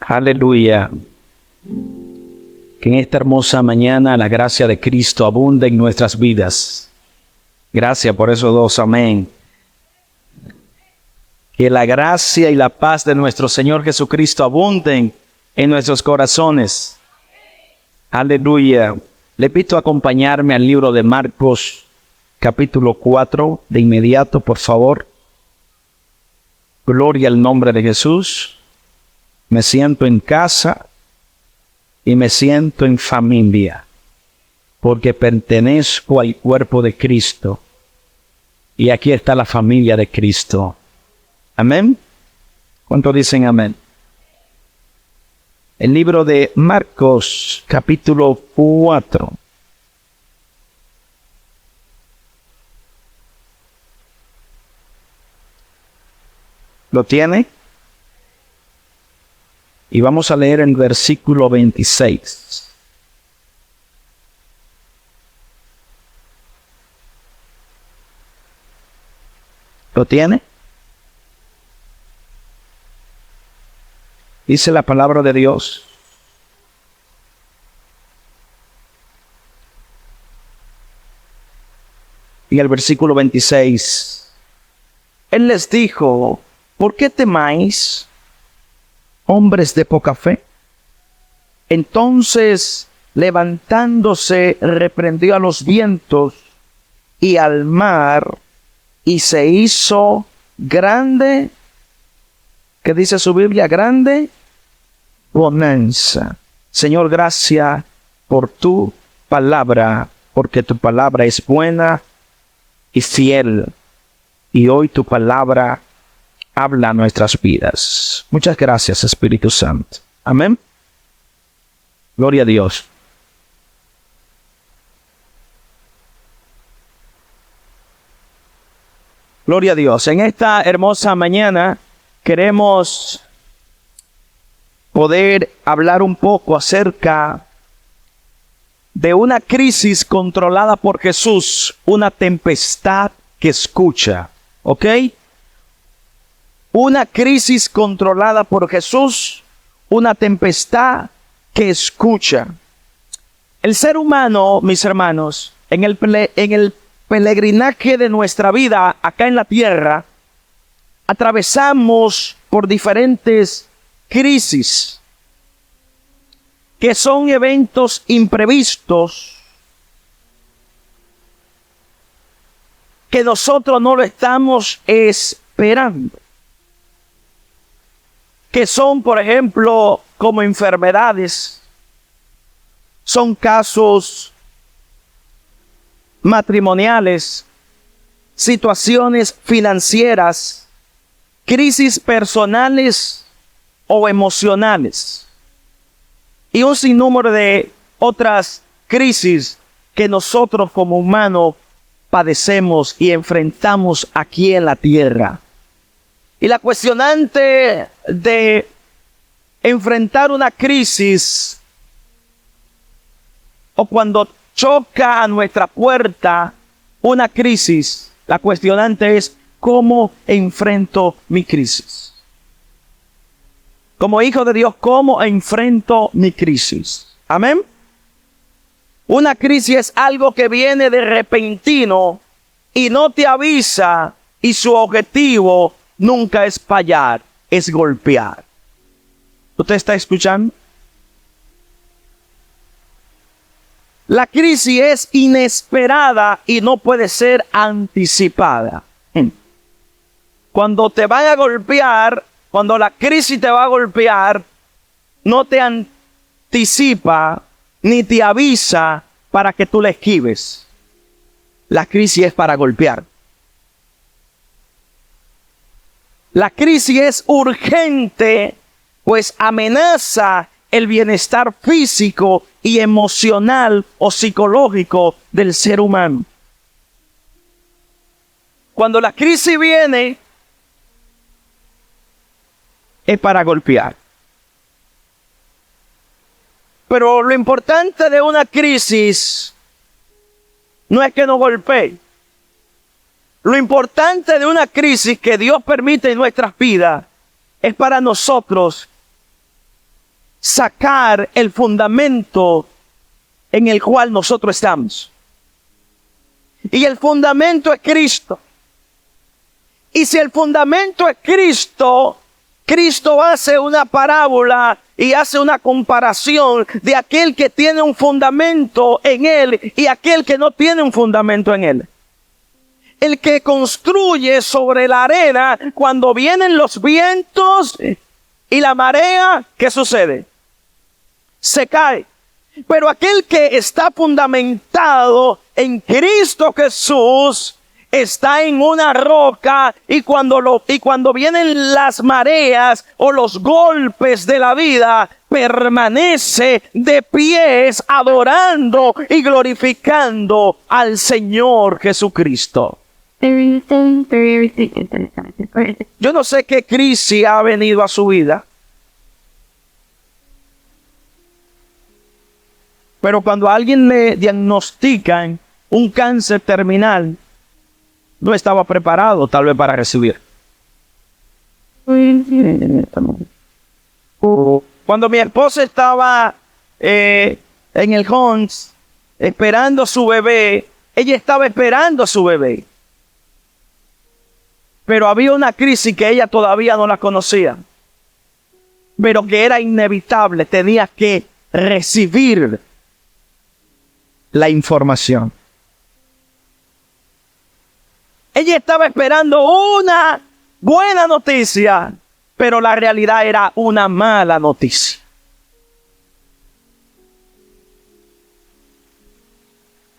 Aleluya. Que en esta hermosa mañana la gracia de Cristo abunde en nuestras vidas. Gracias por esos dos, amén. Que la gracia y la paz de nuestro Señor Jesucristo abunden en nuestros corazones. Aleluya. Le pido acompañarme al libro de Marcos, capítulo 4, de inmediato, por favor. Gloria al nombre de Jesús. Me siento en casa y me siento en familia, porque pertenezco al cuerpo de Cristo. Y aquí está la familia de Cristo. Amén. ¿Cuántos dicen amén? El libro de Marcos, capítulo 4. ¿Lo tiene? Y vamos a leer el versículo 26. ¿Lo tiene? Dice la palabra de Dios. Y el versículo 26. Él les dijo: ¿por qué temáis, hombres de poca fe? Entonces, levantándose, reprendió a los vientos y al mar, y se hizo grande, ¿qué dice su Biblia? Grande bonanza. Señor, gracias por tu palabra, porque tu palabra es buena y fiel. Y hoy tu palabra habla a nuestras vidas. Muchas gracias, Espíritu Santo. Amén. Gloria a Dios. Gloria a Dios. En esta hermosa mañana queremos poder hablar un poco acerca de una crisis controlada por Jesús, una tempestad que escucha. ¿Ok? Una crisis controlada por Jesús, una tempestad que escucha. El ser humano, mis hermanos, en el peregrinaje de nuestra vida acá en la tierra, atravesamos por diferentes crisis, que son eventos imprevistos, que nosotros no lo estamos esperando. Que son, por ejemplo, como enfermedades, son casos matrimoniales, situaciones financieras, crisis personales o emocionales, y un sinnúmero de otras crisis que nosotros como humanos padecemos y enfrentamos aquí en la tierra. Y la cuestionante de enfrentar una crisis, o cuando choca a nuestra puerta una crisis, la cuestionante es: ¿cómo enfrento mi crisis? Como hijo de Dios, ¿cómo enfrento mi crisis? Amén. Una crisis es algo que viene de repentino y no te avisa, y su objetivo nunca es fallar, es golpear. ¿Usted está escuchando? La crisis es inesperada y no puede ser anticipada. Cuando te van a golpear, cuando la crisis te va a golpear, no te anticipa ni te avisa para que tú la esquives. La crisis es para golpear. La crisis es urgente, pues amenaza el bienestar físico y emocional o psicológico del ser humano. Cuando la crisis viene, es para golpear. Pero lo importante de una crisis no es que nos golpee. Lo importante de una crisis que Dios permite en nuestras vidas es para nosotros sacar el fundamento en el cual nosotros estamos. Y el fundamento es Cristo. Y si el fundamento es Cristo, Cristo hace una parábola y hace una comparación de aquel que tiene un fundamento en Él y aquel que no tiene un fundamento en Él. El que construye sobre la arena, cuando vienen los vientos y la marea, ¿qué sucede? Se cae. Pero aquel que está fundamentado en Cristo Jesús está en una roca, y cuando vienen las mareas o los golpes de la vida, permanece de pies adorando y glorificando al Señor Jesucristo. Yo no sé qué crisis ha venido a su vida, pero cuando a alguien le diagnostican un cáncer terminal, no estaba preparado tal vez para recibir. Cuando mi esposa estaba en el Homs esperando a su bebé, ella estaba esperando a su bebé. Pero había una crisis que ella todavía no la conocía, pero que era inevitable, tenía que recibir la información. Ella estaba esperando una buena noticia, pero la realidad era una mala noticia.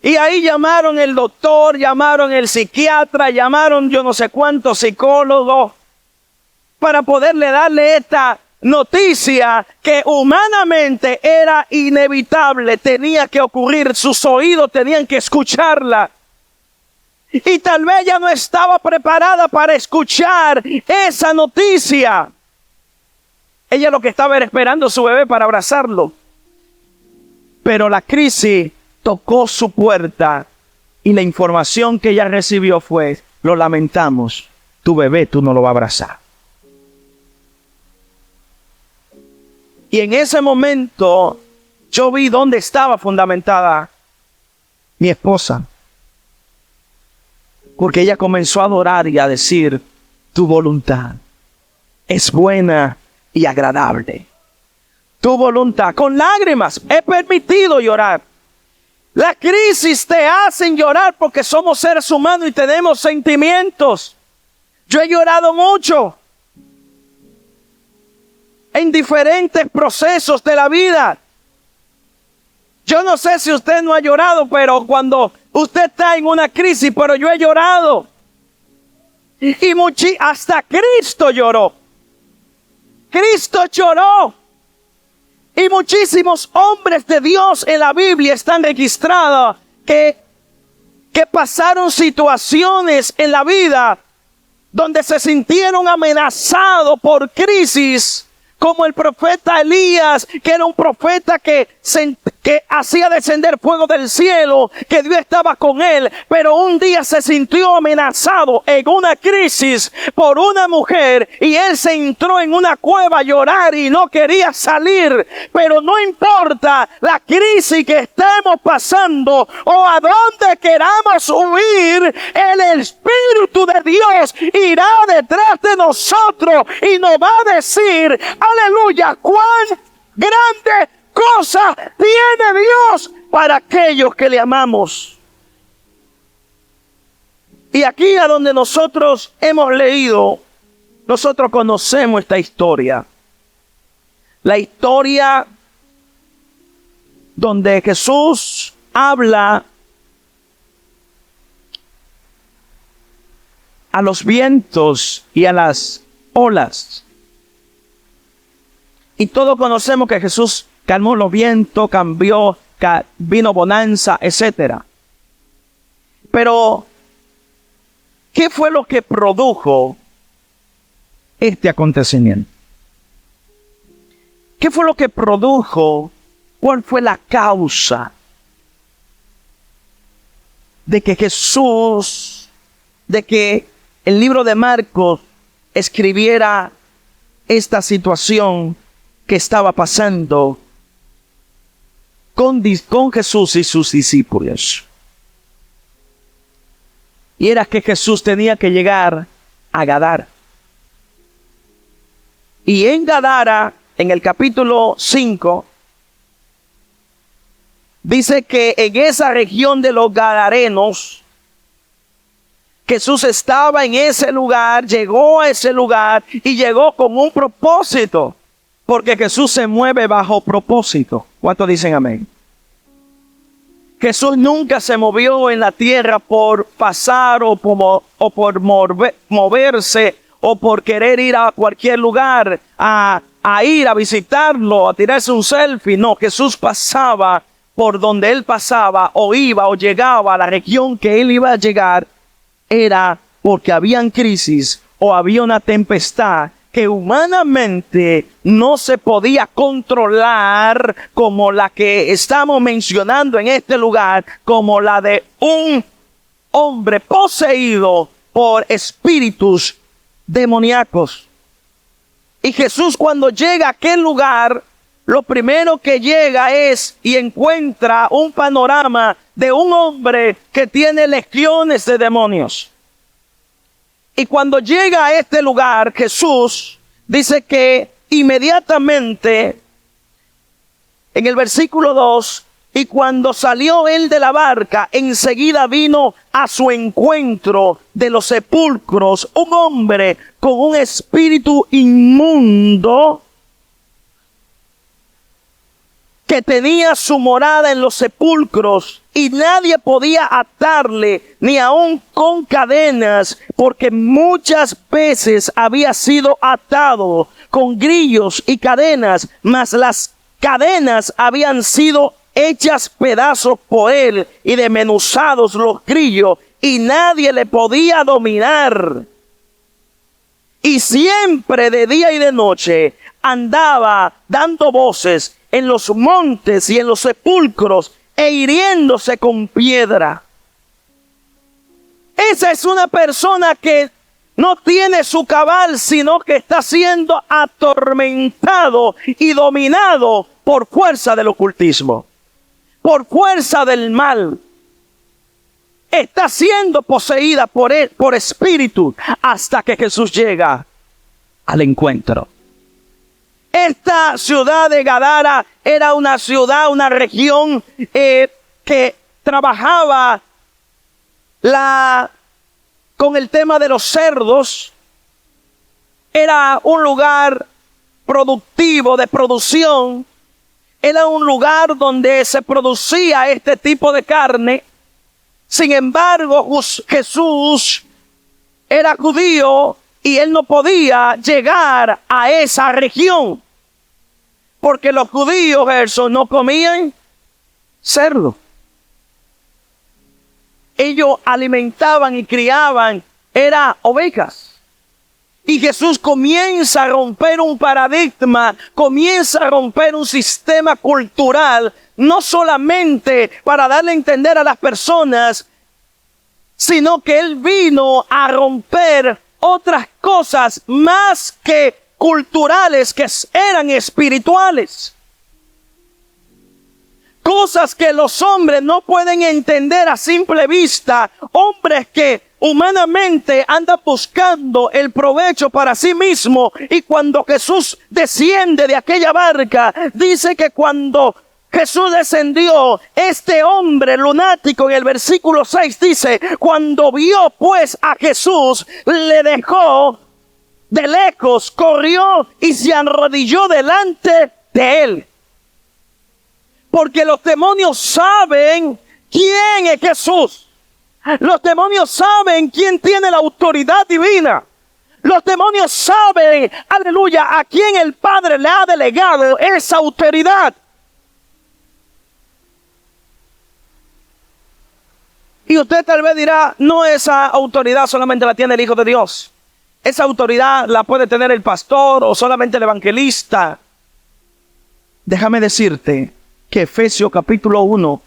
Y ahí llamaron el doctor, llamaron el psiquiatra, llamaron yo no sé cuántos psicólogos para poderle darle esta noticia que humanamente era inevitable, tenía que ocurrir, sus oídos tenían que escucharla. Y tal vez ella no estaba preparada para escuchar esa noticia. Ella lo que estaba era esperando a su bebé para abrazarlo. Pero la crisis tocó su puerta y la información que ella recibió fue: lo lamentamos, tu bebé tú no lo vas a abrazar. Y en ese momento yo vi dónde estaba fundamentada mi esposa. Porque ella comenzó a adorar y a decir: tu voluntad es buena y agradable. Tu voluntad, con lágrimas, he permitido llorar. La crisis te hacen llorar porque somos seres humanos y tenemos sentimientos. Yo he llorado mucho en diferentes procesos de la vida. Yo no sé si usted no ha llorado, pero cuando usted está en una crisis, pero yo he llorado. Y hasta Cristo lloró. Cristo lloró. Y muchísimos hombres de Dios en la Biblia están registrados que pasaron situaciones en la vida donde se sintieron amenazados por crisis, como el profeta Elías, que era un profeta que hacía descender fuego del cielo, que Dios estaba con él, pero un día se sintió amenazado en una crisis por una mujer y él se entró en una cueva a llorar y no quería salir. Pero no importa la crisis que estemos pasando o a dónde queramos huir, el Espíritu de Dios irá detrás de nosotros y nos va a decir: aleluya, cuán grande cosa tiene Dios para aquellos que le amamos. Y aquí a donde nosotros hemos leído, nosotros conocemos esta historia. La historia donde Jesús habla a los vientos y a las olas. Y todos conocemos que Jesús calmó los vientos, vino bonanza, etc. Pero, ¿qué fue lo que produjo este acontecimiento? ¿Qué fue lo que produjo? ¿Cuál fue la causa de que el libro de Marcos escribiera esta situación que estaba pasando con Jesús y sus discípulos. Y era que Jesús tenía que llegar a Gadara. Y en Gadara, en el capítulo 5, dice que en esa región de los Gadarenos, Jesús estaba en ese lugar, llegó a ese lugar y llegó con un propósito. Porque Jesús se mueve bajo propósito. ¿Cuántos dicen amén? Jesús nunca se movió en la tierra por pasar o por moverse o por querer ir a cualquier lugar, a ir a visitarlo, a tirarse un selfie. No, Jesús pasaba por donde él pasaba o iba o llegaba a la región que él iba a llegar. Era porque habían crisis o había una tempestad que humanamente no se podía controlar, como la que estamos mencionando en este lugar, como la de un hombre poseído por espíritus demoníacos. Y Jesús, cuando llega a aquel lugar, lo primero que llega es y encuentra un panorama de un hombre que tiene legiones de demonios. Y cuando llega a este lugar, Jesús dice que inmediatamente, en el versículo 2, y cuando salió él de la barca, enseguida vino a su encuentro de los sepulcros un hombre con un espíritu inmundo que tenía su morada en los sepulcros, y nadie podía atarle, ni aun con cadenas, porque muchas veces había sido atado con grillos y cadenas, mas las cadenas habían sido hechas pedazos por él y desmenuzados los grillos, y nadie le podía dominar. Y siempre de día y de noche andaba dando voces en los montes y en los sepulcros, e hiriéndose con piedra. Esa es una persona que no tiene su cabal, sino que está siendo atormentado y dominado por fuerza del ocultismo, por fuerza del mal. Está siendo poseída por espíritu, hasta que Jesús llega al encuentro. Esta ciudad de Gadara era una ciudad, una región que trabajaba con el tema de los cerdos. Era un lugar productivo, de producción. Era un lugar donde se producía este tipo de carne. Sin embargo, Jesús era judío y él no podía llegar a esa región, porque los judíos, no comían cerdo. Ellos alimentaban y criaban, ovejas. Y Jesús comienza a romper un paradigma, comienza a romper un sistema cultural, no solamente para darle a entender a las personas, sino que él vino a romper otras cosas más que culturales, que eran espirituales. Cosas que los hombres no pueden entender a simple vista. Hombres que humanamente andan buscando el provecho para sí mismo. Y cuando Jesús desciende de aquella barca, dice que cuando Jesús descendió, este hombre lunático, en el versículo 6 dice, cuando vio pues a Jesús, le dejó de lejos, corrió y se arrodilló delante de él. Porque los demonios saben quién es Jesús. Los demonios saben quién tiene la autoridad divina. Los demonios saben, aleluya, a quién el Padre le ha delegado esa autoridad. Y usted tal vez dirá, no, esa autoridad solamente la tiene el Hijo de Dios. Esa autoridad la puede tener el pastor o solamente el evangelista. Déjame decirte que Efesios capítulo 1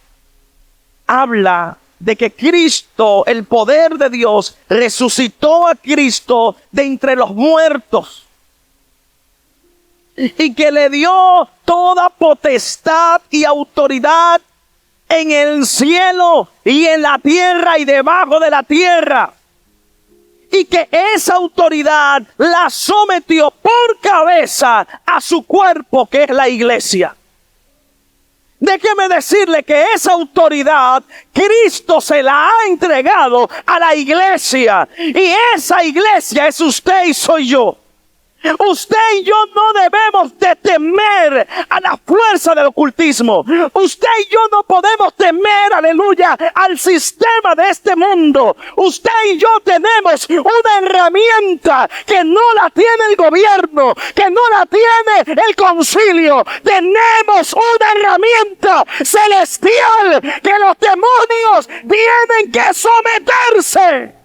habla de que Cristo, el poder de Dios, resucitó a Cristo de entre los muertos. y que le dio toda potestad y autoridad en el cielo y en la tierra y debajo de la tierra. Y que esa autoridad la sometió por cabeza a su cuerpo, que es la iglesia. Déjeme decirle que esa autoridad Cristo se la ha entregado a la iglesia. Y esa iglesia es usted y soy yo. Usted y yo no debemos de temer a la fuerza del ocultismo. Usted y yo no podemos temer, aleluya, al sistema de este mundo. Usted y yo tenemos una herramienta que no la tiene el gobierno, que no la tiene el concilio. Tenemos una herramienta celestial que los demonios tienen que someterse.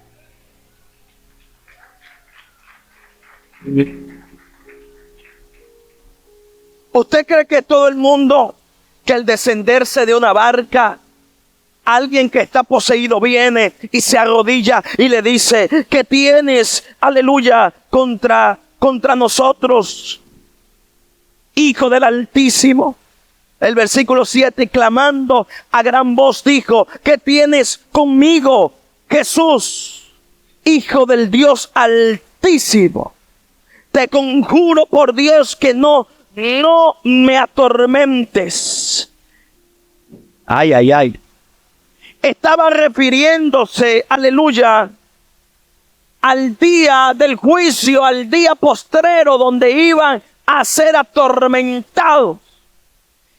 ¿Usted cree que todo el mundo, que al descenderse de una barca, alguien que está poseído viene y se arrodilla y le dice, ¿qué tienes, aleluya, contra nosotros, Hijo del Altísimo? El versículo 7, clamando a gran voz, dijo, ¿qué tienes conmigo, Jesús, Hijo del Dios Altísimo? Te conjuro por Dios que no me atormentes. Ay, ay, ay. Estaba refiriéndose, aleluya, al día del juicio, al día postrero donde iban a ser atormentados.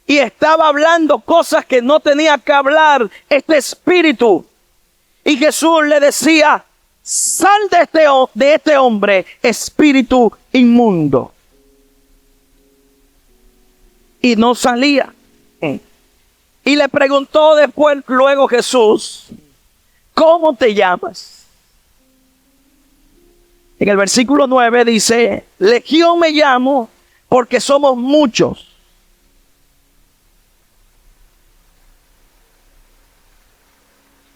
Y estaba hablando cosas que no tenía que hablar este espíritu. Y Jesús le decía, sal de este hombre, espíritu inmundo. Y no salía. Y le preguntó luego Jesús, ¿cómo te llamas? En el versículo 9 dice, Legión me llamo porque somos muchos.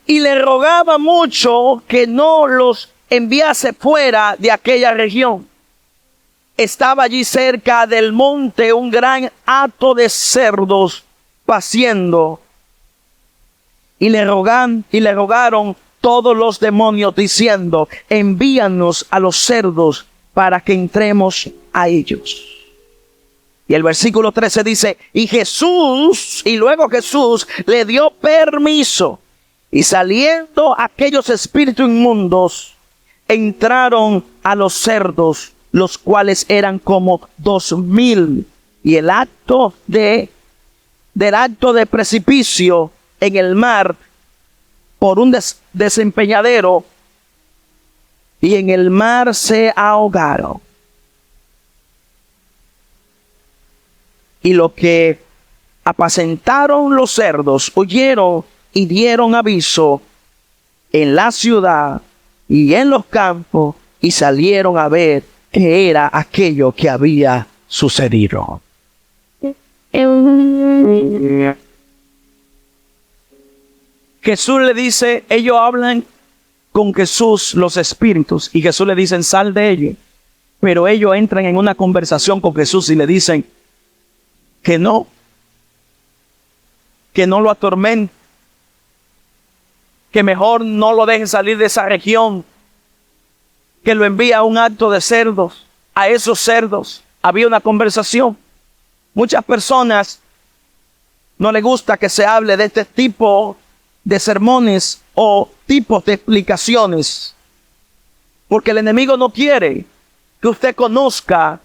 Y le rogaba mucho que no los enviase fuera de aquella región. Estaba allí cerca del monte un gran hato de cerdos paciendo. Y le rogaron todos los demonios diciendo, envíanos a los cerdos para que entremos a ellos. Y el versículo 13 dice, y luego Jesús le dio permiso. Y saliendo aquellos espíritus inmundos, entraron a los cerdos, los cuales eran como 2,000. Y del acto de precipicio en el mar, por un desempeñadero, y en el mar se ahogaron. Y lo que apacentaron los cerdos huyeron y dieron aviso en la ciudad y en los campos, y salieron a ver qué era aquello que había sucedido. Jesús le dice, ellos hablan con Jesús, los espíritus, y Jesús le dice, sal de ellos. Pero ellos entran en una conversación con Jesús y le dicen que no lo atormenten, que mejor no lo dejen salir de esa región, que lo envía a un acto de cerdos. A esos cerdos había una conversación. Muchas personas no les gusta que se hable de este tipo de sermones o tipos de explicaciones, porque el enemigo no quiere que usted conozca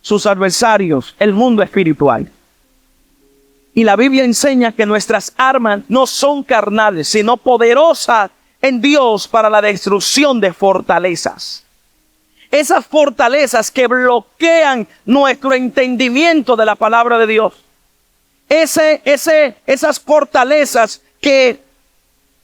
sus adversarios, el mundo espiritual. Y la Biblia enseña que nuestras armas no son carnales, sino poderosas en Dios para la destrucción de fortalezas. Esas fortalezas que bloquean nuestro entendimiento de la palabra de Dios. Esas fortalezas que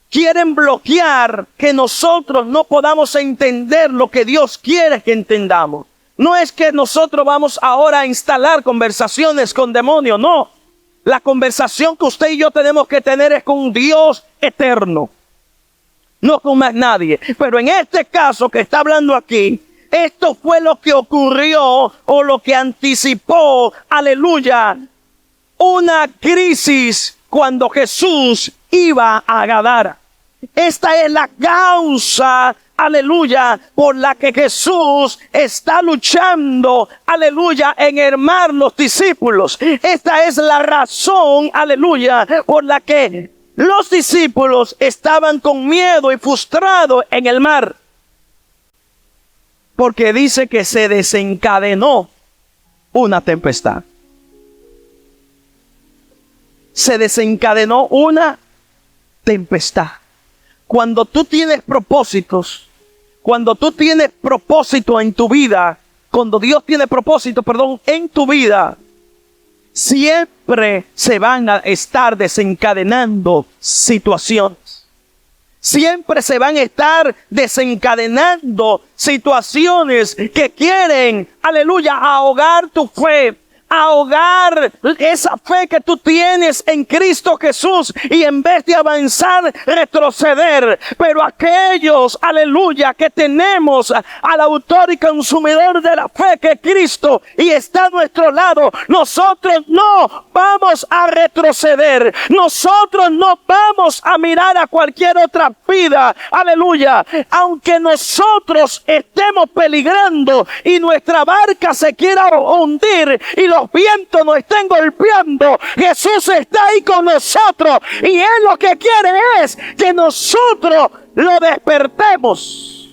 quieren bloquear que nosotros no podamos entender lo que Dios quiere que entendamos. No es que nosotros vamos ahora a instalar conversaciones con demonios, no. La conversación que usted y yo tenemos que tener es con Dios eterno, no con más nadie. Pero en este caso que está hablando aquí, Esto fue lo que ocurrió o lo que anticipó, aleluya, una crisis cuando Jesús iba a Gadara. Esta es la causa, aleluya, por la que Jesús está luchando, aleluya, en hermar los discípulos. Esta es la razón, aleluya, por la que los discípulos estaban con miedo y frustrados en el mar. Porque dice que se desencadenó una tempestad. Se desencadenó una tempestad. Cuando tú tienes propósitos, cuando tú tienes propósito en tu vida, cuando Dios tiene propósito, en tu vida, siempre se van a estar desencadenando situaciones. Siempre se van a estar desencadenando situaciones que quieren, aleluya, ahogar tu fe, ahogar esa fe que tú tienes en Cristo Jesús, y en vez de avanzar, retroceder. Pero aquellos, aleluya, que tenemos al autor y consumidor de la fe, que es Cristo, y está a nuestro lado, nosotros no vamos a retroceder. Nosotros no vamos a mirar a cualquier otra vida, aleluya, aunque nosotros estemos peligrando y nuestra barca se quiera hundir y los vientos nos estén golpeando, Jesús está ahí con nosotros, y Él lo que quiere es que nosotros lo despertemos.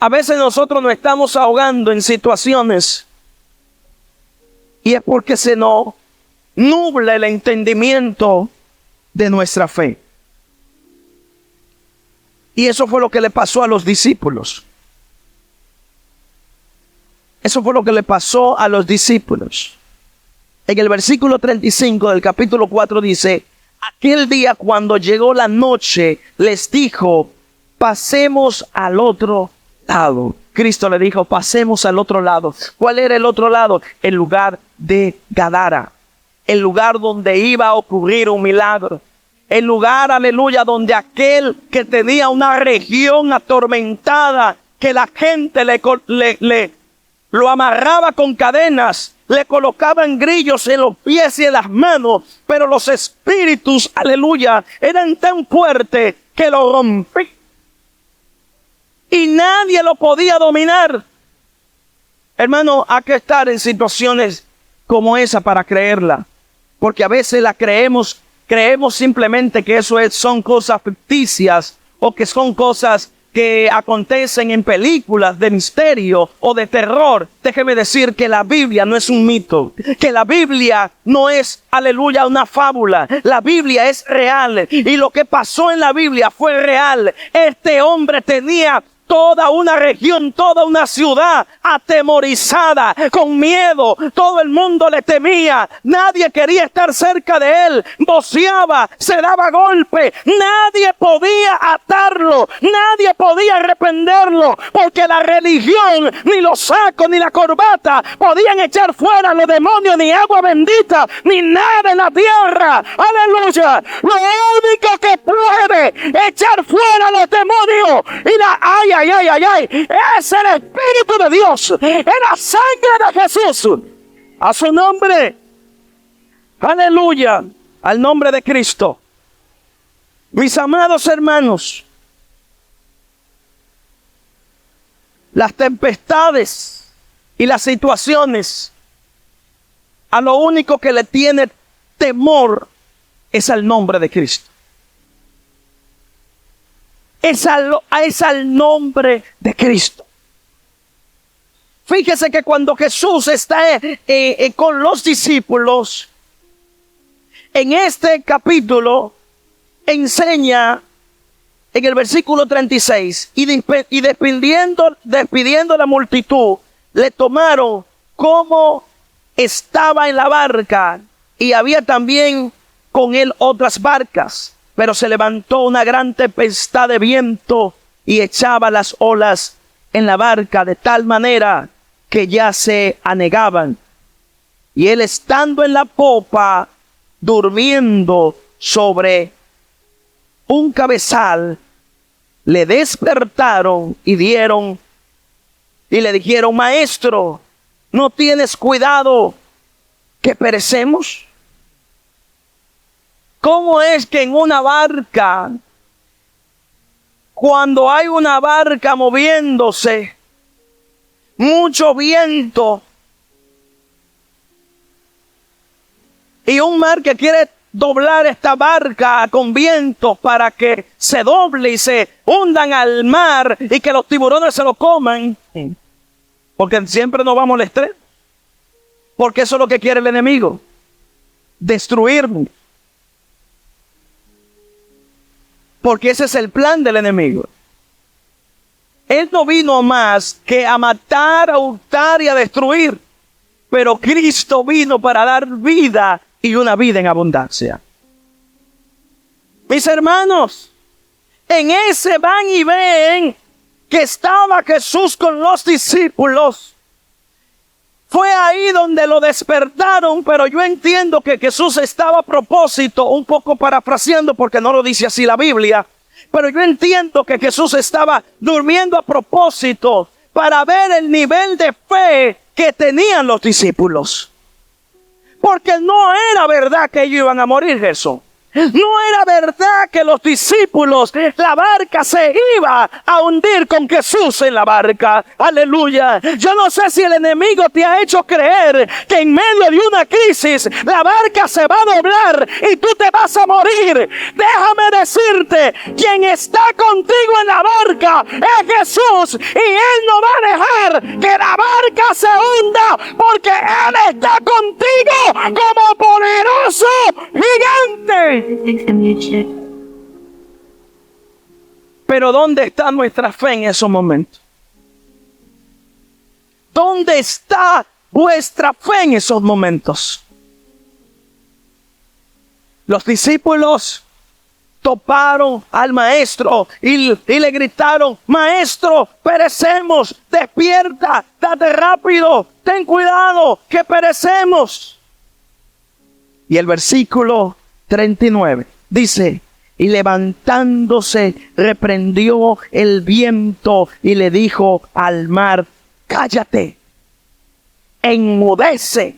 A veces nosotros nos estamos ahogando en situaciones y es porque se nos nubla el entendimiento de nuestra fe. Y eso fue lo que le pasó a los discípulos. Eso fue lo que le pasó a los discípulos. En el versículo 35 del capítulo 4 dice: aquel día, cuando llegó la noche, les dijo: pasemos al otro lado. Cristo le dijo: pasemos al otro lado. ¿Cuál era el otro lado? El lugar de Gadara. El lugar donde iba a ocurrir un milagro. El lugar, aleluya, donde aquel que tenía una región atormentada, que la gente lo amarraba con cadenas, le colocaban grillos en los pies y en las manos, pero los espíritus, aleluya, eran tan fuertes que lo rompían. Y nadie lo podía dominar. Hermano, hay que estar en situaciones como esa para creerla. Porque a veces la creemos simplemente que eso son cosas ficticias, o que son cosas que acontecen en películas de misterio o de terror. Déjeme decir que la Biblia no es un mito, que la Biblia no es, aleluya, una fábula. La Biblia es real, y lo que pasó en la Biblia fue real. Este hombre tenía toda una región, toda una ciudad atemorizada, con miedo. Todo el mundo le temía. Nadie quería estar cerca de él. Voceaba, se daba golpe. Nadie podía atarlo. Nadie podía reprenderlo. Porque la religión, ni los sacos, ni la corbata podían echar fuera los demonios, ni agua bendita, ni nada en la tierra. Aleluya. Lo único que puede echar fuera los demonios y es el Espíritu de Dios, es la sangre de Jesús. A su nombre, aleluya, al nombre de Cristo. Mis amados hermanos, las tempestades y las situaciones, a lo único que le tiene temor es al nombre de Cristo. Es al nombre de Cristo. Fíjese que cuando Jesús está con los discípulos, en este capítulo enseña en el versículo 36, y despidiendo la multitud, le tomaron como estaba en la barca, y había también con él otras barcas. Pero se levantó una gran tempestad de viento y echaba las olas en la barca de tal manera que ya se anegaban. Y él, estando en la popa, durmiendo sobre un cabezal, le despertaron y le dijeron: Maestro, ¿no tienes cuidado que perecemos? ¿Cómo es que en una barca, cuando hay una barca moviéndose, mucho viento y un mar que quiere doblar esta barca con vientos para que se doble y se hundan al mar y que los tiburones se lo coman? Porque siempre nos vamos al extremo. Porque eso es lo que quiere el enemigo: destruirnos. Porque ese es el plan del enemigo. Él no vino más que a matar, a hurtar y a destruir. Pero Cristo vino para dar vida, y una vida en abundancia. Mis hermanos, en ese van y ven que estaba Jesús con los discípulos, fue ahí donde lo despertaron. Pero yo entiendo que Jesús estaba a propósito, un poco parafraseando porque no lo dice así la Biblia, pero yo entiendo que Jesús estaba durmiendo a propósito para ver el nivel de fe que tenían los discípulos. Porque no era verdad que ellos iban a morir, Jesús. No era verdad que los discípulos, la barca se iba a hundir con Jesús en la barca. Aleluya. Yo no sé si el enemigo te ha hecho creer que en medio de una crisis la barca se va a doblar y tú te vas a morir. Déjame decirte, quien está contigo en la barca es Jesús, y Él no va a dejar que la barca se hunda, porque Él está contigo como poderoso gigante. Pero ¿dónde está nuestra fe en esos momentos? ¿Dónde está vuestra fe en esos momentos? Los discípulos toparon al maestro y le gritaron: Maestro, perecemos, despierta, date rápido, ten cuidado, que perecemos. Y el versículo 39 dice: y levantándose reprendió el viento y le dijo al mar: cállate, enmudece.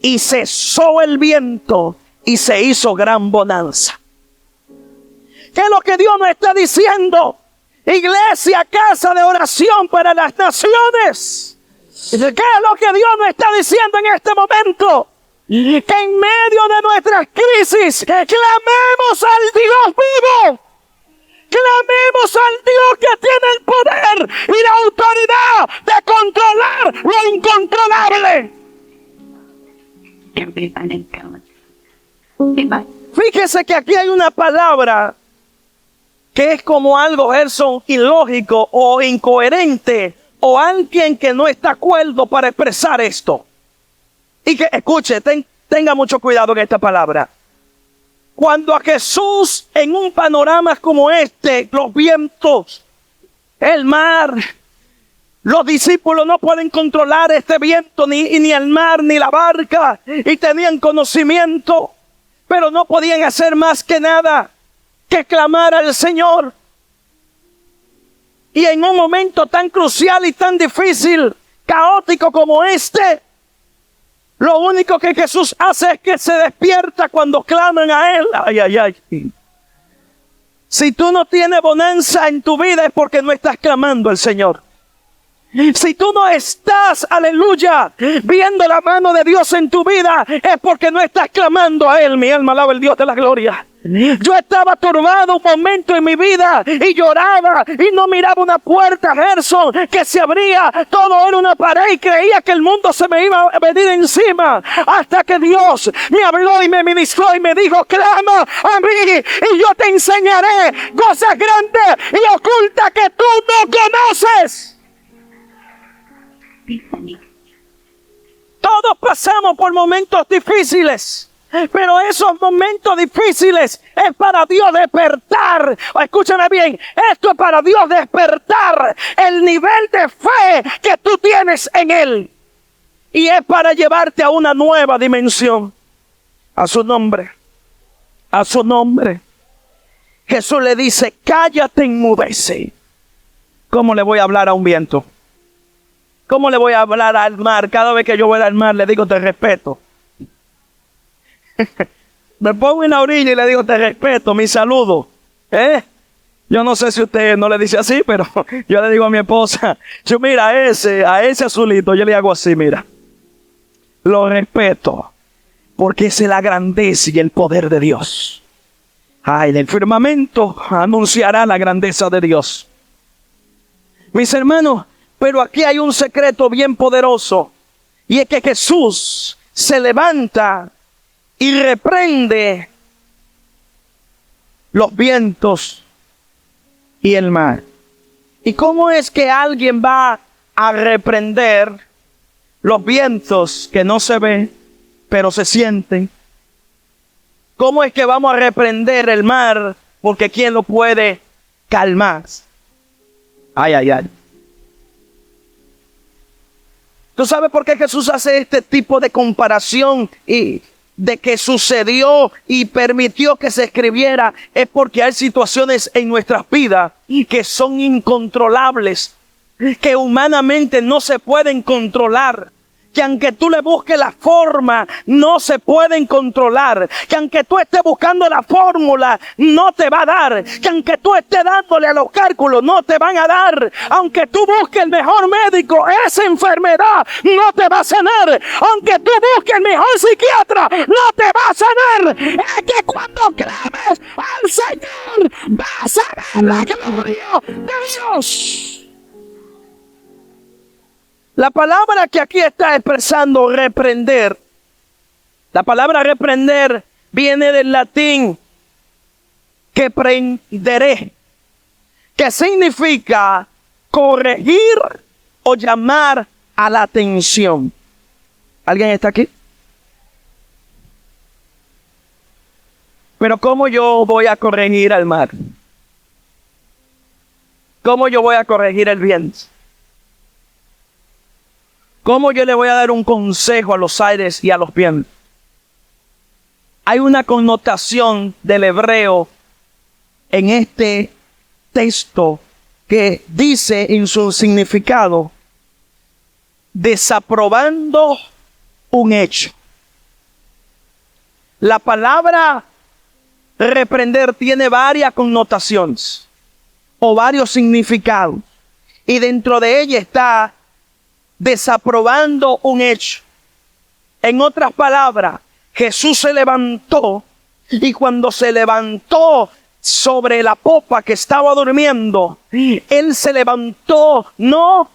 Y cesó el viento y se hizo gran bonanza. ¿Qué es lo que Dios nos está diciendo? Iglesia, casa de oración para las naciones. ¿Qué es lo que Dios nos está diciendo en este momento? Que en medio de nuestras crisis clamemos al Dios vivo. Clamemos al Dios que tiene el poder y la autoridad de controlar lo incontrolable. Fíjese que aquí hay una palabra que es como algo, Gerson, ilógico o incoherente, o alguien que no está de acuerdo para expresar esto. Y que escuche, tenga mucho cuidado en esta palabra. Cuando a Jesús, en un panorama como este, los vientos, el mar, los discípulos no pueden controlar este viento, ni el mar, ni la barca, y tenían conocimiento, pero no podían hacer más que nada que clamar al Señor. Y en un momento tan crucial y tan difícil, caótico como este, lo único que Jesús hace es que se despierta cuando claman a Él. Ay, ay, ay. Si tú no tienes bonanza en tu vida es porque no estás clamando al Señor. Si tú no estás, aleluya, viendo la mano de Dios en tu vida, es porque no estás clamando a Él. Mi alma alaba al Dios de la gloria. Yo estaba turbado un momento en mi vida y lloraba y no miraba una puerta, Gerson, que se abría. Todo era una pared y creía que el mundo se me iba a venir encima, hasta que Dios me habló y me ministró y me dijo: clama a mí y yo te enseñaré cosas grandes y ocultas que tú no conoces. Todos pasamos por momentos difíciles, pero esos momentos difíciles es para Dios despertar. Escúchame bien, esto es para Dios despertar el nivel de fe que tú tienes en Él. Y es para llevarte a una nueva dimensión. A su nombre, a su nombre. Jesús le dice, cállate, enmudece. ¿Cómo le voy a hablar a un viento? ¿Cómo le voy a hablar al mar? Cada vez que yo voy al mar le digo, te respeto. Me pongo en la orilla y le digo, te respeto, mi saludo. Yo no sé si usted no le dice así, pero yo le digo a mi esposa, yo mira, a ese azulito, yo le hago así, mira. Lo respeto, porque esa es la grandeza y el poder de Dios. En el firmamento anunciará la grandeza de Dios. Mis hermanos, pero aquí hay un secreto bien poderoso, y es que Jesús se levanta y reprende los vientos y el mar. ¿Y cómo es que alguien va a reprender los vientos que no se ven, pero se sienten? ¿Cómo es que vamos a reprender el mar? Porque ¿quién lo puede calmar? Ay. ¿Tú sabes por qué Jesús hace este tipo de comparación y de que sucedió y permitió que se escribiera? Es porque hay situaciones en nuestras vidas que son incontrolables, que humanamente no se pueden controlar. Que aunque tú le busques la forma, no se pueden controlar. Que aunque tú estés buscando la fórmula, no te va a dar. Que aunque tú estés dándole a los cálculos, no te van a dar. Aunque tú busques el mejor médico, esa enfermedad no te va a sanar. Aunque tú busques el mejor psiquiatra, no te va a sanar. Es que cuando clames al Señor, vas a ver la gloria de Dios. La palabra que aquí está expresando reprender, la palabra reprender viene del latín que prenderé, que significa corregir o llamar a la atención. ¿Alguien está aquí? Pero ¿cómo yo voy a corregir al mar? ¿Cómo yo voy a corregir el viento? ¿Cómo yo le voy a dar un consejo a los aires y a los vientos? Hay una connotación del hebreo en este texto que dice en su significado, desaprobando un hecho. La palabra reprender tiene varias connotaciones o varios significados, y dentro de ella está desaprobando un hecho. En otras palabras, Jesús se levantó, y cuando se levantó sobre la popa que estaba durmiendo, Él se levantó no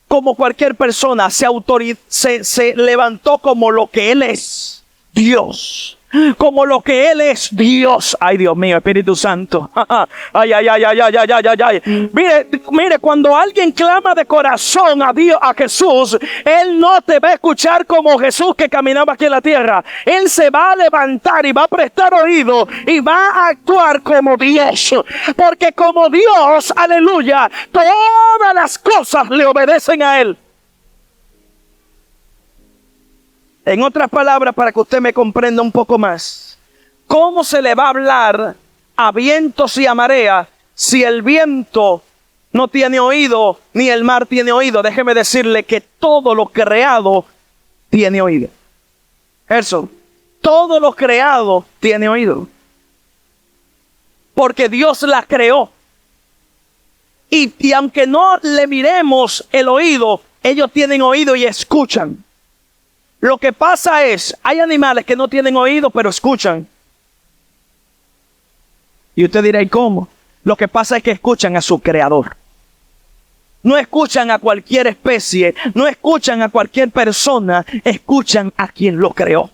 como cualquier persona, se levantó como lo que Él es, Dios. Como lo que Él es, Dios. Ay, Dios mío, Espíritu Santo. Ay. Mire, cuando alguien clama de corazón a Dios, a Jesús, Él no te va a escuchar como Jesús que caminaba aquí en la tierra. Él se va a levantar y va a prestar oído y va a actuar como Dios. Porque como Dios, aleluya, todas las cosas le obedecen a Él. En otras palabras, para que usted me comprenda un poco más, ¿cómo se le va a hablar a vientos y a marea si el viento no tiene oído ni el mar tiene oído? Déjeme decirle que todo lo creado tiene oído. Eso, todo lo creado tiene oído. Porque Dios la creó. Y aunque no le miremos el oído, ellos tienen oído y escuchan. Lo que pasa es, hay animales que no tienen oído, pero escuchan. Y usted dirá, ¿y cómo? Lo que pasa es que escuchan a su creador. No escuchan a cualquier especie, no escuchan a cualquier persona, escuchan a quien lo creó.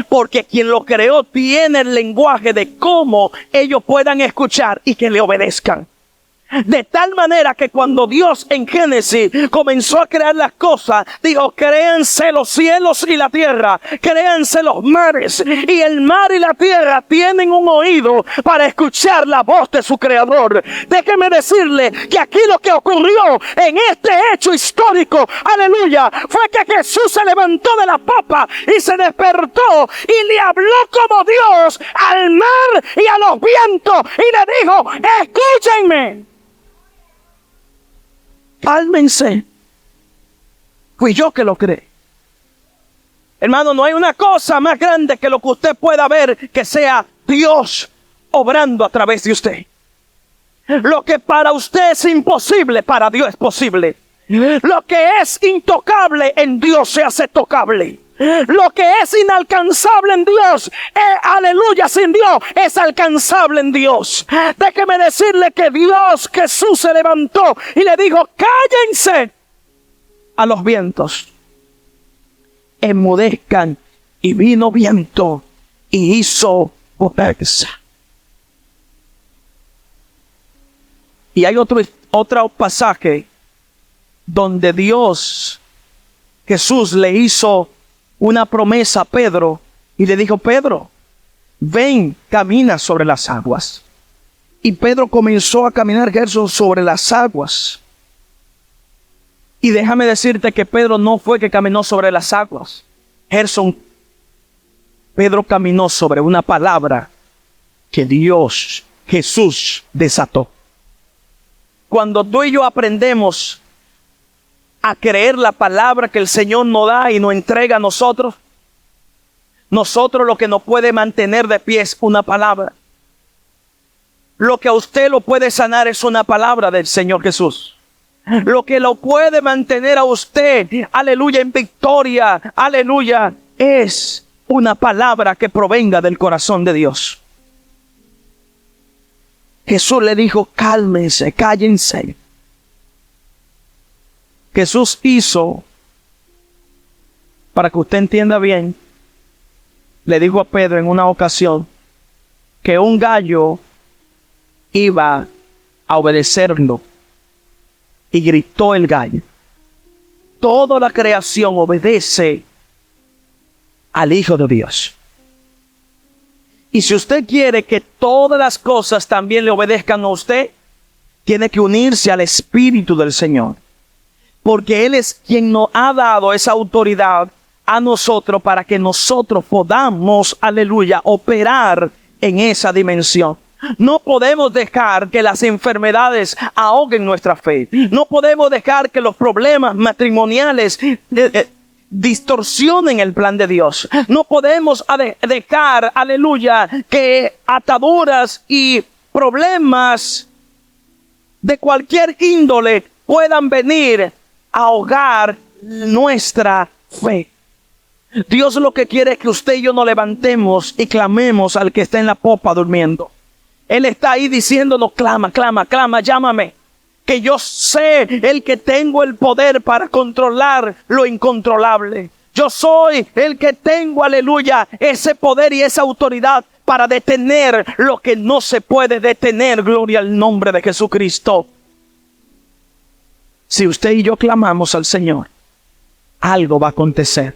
Porque quien lo creó tiene el lenguaje de cómo ellos puedan escuchar y que le obedezcan. De tal manera que cuando Dios en Génesis comenzó a crear las cosas, dijo: créanse los cielos y la tierra, créanse los mares. Y el mar y la tierra tienen un oído para escuchar la voz de su creador. Déjeme decirle que aquí lo que ocurrió en este hecho histórico, aleluya, fue que Jesús se levantó de la papa y se despertó y le habló como Dios al mar y a los vientos y le dijo: escúchenme, cálmense. Fui yo que lo creé. Hermano, no hay una cosa más grande que lo que usted pueda ver que sea Dios obrando a través de usted. Lo que para usted es imposible, para Dios es posible. Lo que es intocable en Dios se hace tocable. Lo que es inalcanzable en Dios, aleluya, sin Dios es alcanzable en Dios. Déjeme decirle que Dios, Jesús se levantó y le dijo: cállense a los vientos, enmudezcan. Y vino viento y hizo fuerza. Y hay otro pasaje donde Jesús le hizo una promesa a Pedro y le dijo: Pedro, ven, camina sobre las aguas. Y Pedro comenzó a caminar, Gerson, sobre las aguas. Y déjame decirte que Pedro no fue que caminó sobre las aguas, Gerson. Pedro caminó sobre una palabra que Jesús desató. Cuando tú y yo aprendemos a creer la palabra que el Señor nos da y nos entrega a nosotros lo que nos puede mantener de pie es una palabra. Lo que a usted lo puede sanar es una palabra del Señor Jesús. Lo que lo puede mantener a usted, aleluya, en victoria, aleluya, es una palabra que provenga del corazón de Dios. Jesús le dijo: cálmense, cállense. Jesús hizo, para que usted entienda bien, le dijo a Pedro en una ocasión que un gallo iba a obedecerlo. Y gritó el gallo. Toda la creación obedece al Hijo de Dios. Y si usted quiere que todas las cosas también le obedezcan a usted, tiene que unirse al Espíritu del Señor. Porque Él es quien nos ha dado esa autoridad a nosotros para que nosotros podamos, aleluya, operar en esa dimensión. No podemos dejar que las enfermedades ahoguen nuestra fe. No podemos dejar que los problemas matrimoniales distorsionen el plan de Dios. No podemos dejar, aleluya, que ataduras y problemas de cualquier índole puedan venir a ahogar nuestra fe. Dios lo que quiere es que usted y yo nos levantemos y clamemos al que está en la popa durmiendo. Él está ahí diciéndonos: clama, clama, clama, llámame. Que yo sé el que tengo el poder para controlar lo incontrolable. Yo soy el que tengo, aleluya, ese poder y esa autoridad para detener lo que no se puede detener. Gloria al nombre de Jesucristo. Si usted y yo clamamos al Señor, algo va a acontecer.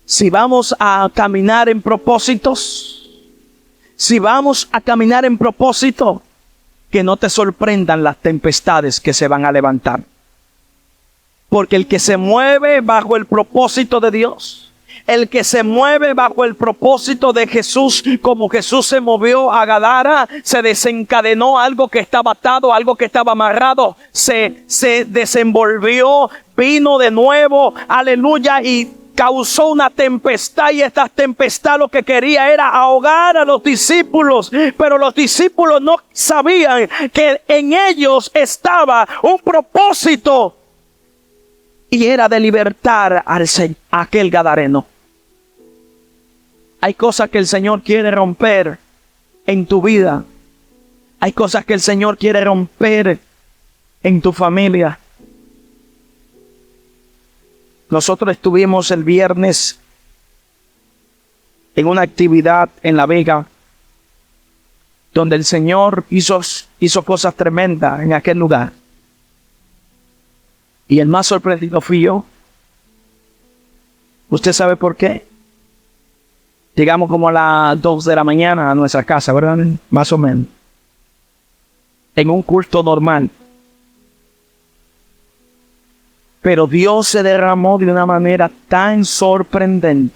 Si vamos a caminar en propósitos, si vamos a caminar en propósito, que no te sorprendan las tempestades que se van a levantar. Porque el que se mueve bajo el propósito de Dios, el que se mueve bajo el propósito de Jesús, como Jesús se movió a Gadara, se desencadenó algo que estaba atado, algo que estaba amarrado, se desenvolvió, vino de nuevo, aleluya, y causó una tempestad, y esta tempestad lo que quería era ahogar a los discípulos, pero los discípulos no sabían que en ellos estaba un propósito, y era de libertar a aquel gadareno. Hay cosas que el Señor quiere romper en tu vida. Hay cosas que el Señor quiere romper en tu familia. Nosotros estuvimos el viernes en una actividad en La Vega donde el Señor hizo cosas tremendas en aquel lugar. Y el más sorprendido fui yo. ¿Usted sabe por qué? Llegamos como a las 2 de la mañana a nuestra casa, ¿verdad? Más o menos. En un culto normal. Pero Dios se derramó de una manera tan sorprendente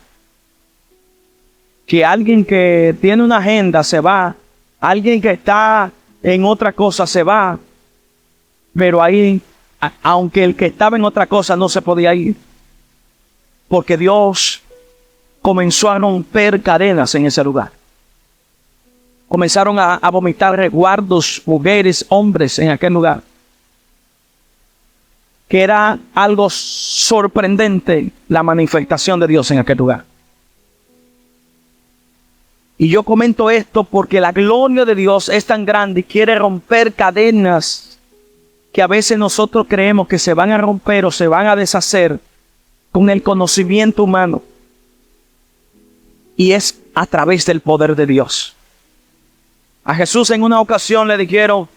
que alguien que tiene una agenda se va, alguien que está en otra cosa se va, pero ahí, aunque el que estaba en otra cosa no se podía ir, porque Dios comenzó a romper cadenas en ese lugar. Comenzaron a vomitar resguardos, mujeres, hombres en aquel lugar. Que era algo sorprendente la manifestación de Dios en aquel lugar. Y yo comento esto porque la gloria de Dios es tan grande y quiere romper cadenas que a veces nosotros creemos que se van a romper o se van a deshacer con el conocimiento humano. Y es a través del poder de Dios. A Jesús en una ocasión le dijeron,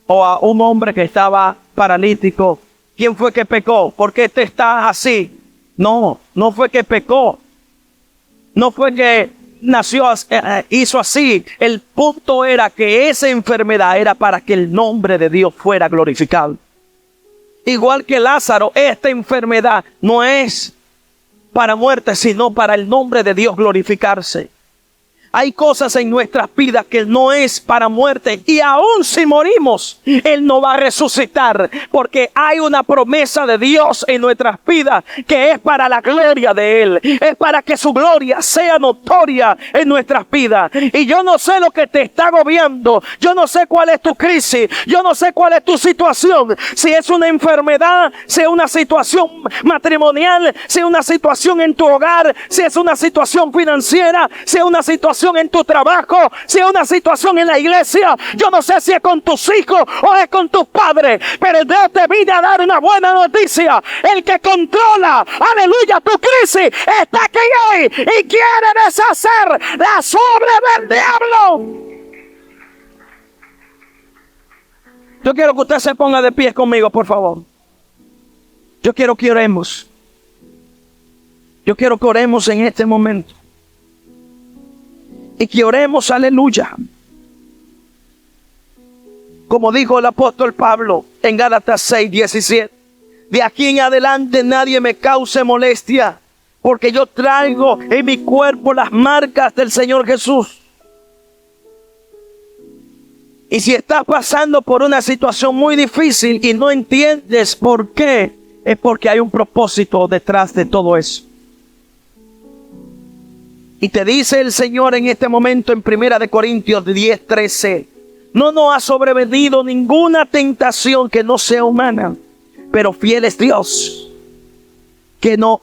o a un hombre que estaba paralítico, ¿quién fue que pecó? ¿Por qué te estás así? No fue que pecó. No fue que hizo así. El punto era que esa enfermedad era para que el nombre de Dios fuera glorificado. Igual que Lázaro, esta enfermedad no es para muerte, sino para el nombre de Dios glorificarse. Hay cosas en nuestras vidas que no es para muerte. Y aún si morimos, Él no va a resucitar. Porque hay una promesa de Dios en nuestras vidas que es para la gloria de Él. Es para que su gloria sea notoria en nuestras vidas. Y yo no sé lo que te está agobiando. Yo no sé cuál es tu crisis. Yo no sé cuál es tu situación. Si es una enfermedad, si es una situación matrimonial, si es una situación en tu hogar, si es una situación financiera, si es una situación en tu trabajo, si es una situación en la iglesia, yo no sé si es con tus hijos o es con tus padres, pero Dios te vine a dar una buena noticia. El que controla, aleluya, tu crisis está aquí hoy y quiere deshacer las obras del diablo. Yo quiero que usted se ponga de pie conmigo, por favor. Yo quiero que oremos. Yo quiero que oremos en este momento. Y que oremos, aleluya. Como dijo el apóstol Pablo en Gálatas 6:17. De aquí en adelante nadie me cause molestia, porque yo traigo en mi cuerpo las marcas del Señor Jesús. Y si estás pasando por una situación muy difícil y no entiendes por qué, es porque hay un propósito detrás de todo eso. Y te dice el Señor en este momento en 1 Corintios 10:13. No nos ha sobrevenido ninguna tentación que no sea humana, pero fiel es Dios, que no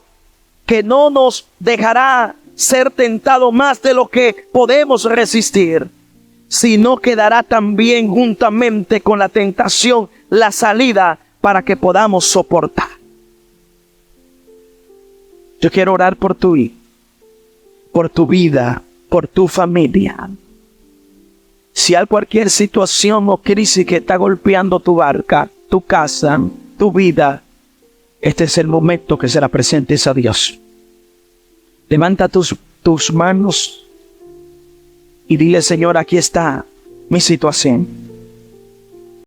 nos dejará ser tentado más de lo que podemos resistir, sino que dará también juntamente con la tentación la salida para que podamos soportar. Yo quiero orar por tu hijo, por tu vida, por tu familia. Si hay cualquier situación o crisis que está golpeando tu barca, tu casa, tu vida, este es el momento que se la presentes a Dios. Levanta tus manos y dile: Señor, aquí está mi situación.